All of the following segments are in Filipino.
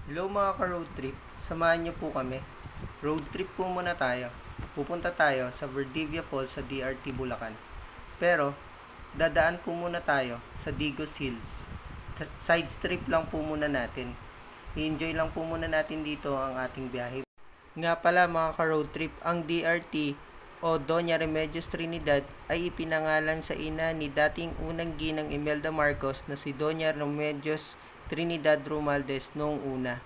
Hello mga ka-road trip, samahan niyo po kami. Road trip po muna tayo. Pupunta tayo sa Valdivia Falls sa DRT Bulacan. Pero, dadaan po muna tayo sa Digos Hills. Side trip lang po muna natin. I-enjoy lang po muna natin dito ang ating biyahe. Nga pala mga ka-road trip, ang DRT o Doña Remedios Trinidad ay ipinangalan sa ina ni dating unang ginang Imelda Marcos na si Doña Remedios Trinidad Romualdez noong una.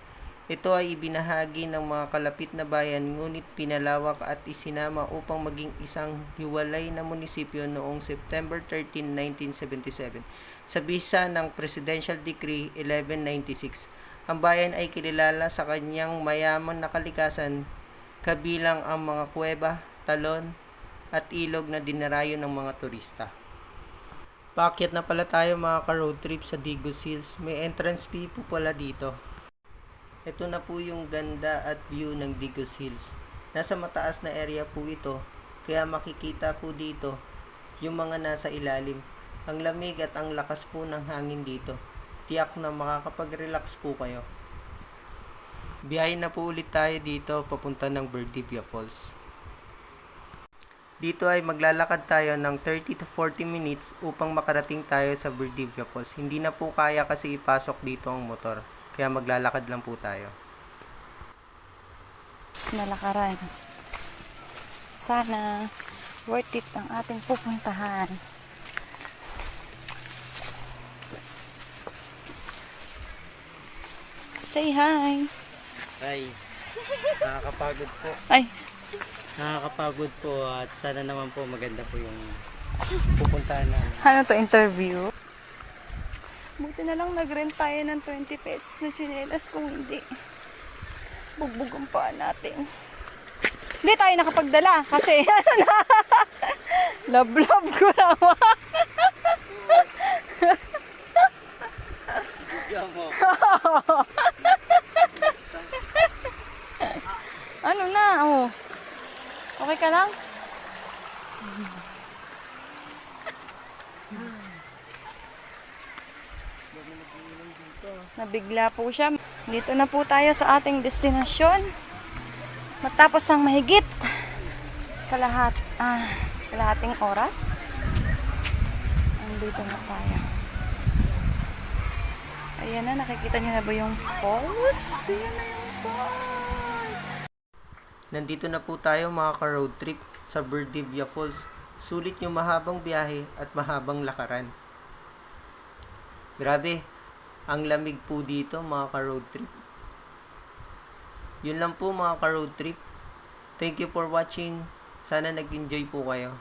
Ito ay ibinahagi ng mga kalapit na bayan ngunit pinalawak at isinama upang maging isang hiwalay na munisipyo noong September 13, 1977 sa bisa ng Presidential Decree 1196. Ang bayan ay kilala sa kanyang mayaman na kalikasan, kabilang ang mga kuweba, talon, at ilog na dinarayo ng mga turista. Paakyat na pala tayo mga ka-road trip sa Digos Hills. May entrance fee po pala dito. Ito na po yung ganda at view ng Digos Hills. Nasa mataas na area po ito, kaya makikita po dito yung mga nasa ilalim. Ang lamig at ang lakas po ng hangin dito. Tiyak na makakapag-relax po kayo. Biyahe na po ulit tayo dito papunta ng Valdivia Falls. Dito ay maglalakad tayo ng 30 to 40 minutes upang makarating tayo sa Valdivia Falls. Hindi na po kaya kasi ipasok dito ang motor. Kaya maglalakad lang po tayo. Nalakaran. Sana worth it ang ating pupuntahan. Say hi. Ay, nakakapagod po. Ay, Nakakapagod po at sana naman po maganda po yung pupuntahan namin. ano to, interview? Buti na lang nag-rent tayo ng 20 pesos na tsinelas, kung hindi bugbog ang paa natin. Hindi tayo nakapagdala kasi ano na, love ko naman. Ano na, oh. Okay ka lang? Nabigla po siya. Dito na po tayo sa ating destinasyon. Matapos ang mahigit kalahating oras. Andito na tayo. Ayan na, nakikita niyo na ba yung falls? Ayan na yung falls. Nandito na po tayo mga ka-road trip sa Valdivia Falls. Sulit yung mahabang biyahe at mahabang lakaran. Grabe, ang lamig po dito mga ka-road trip. Yun lang po mga ka-road trip. Thank you for watching. Sana nag-enjoy po kayo.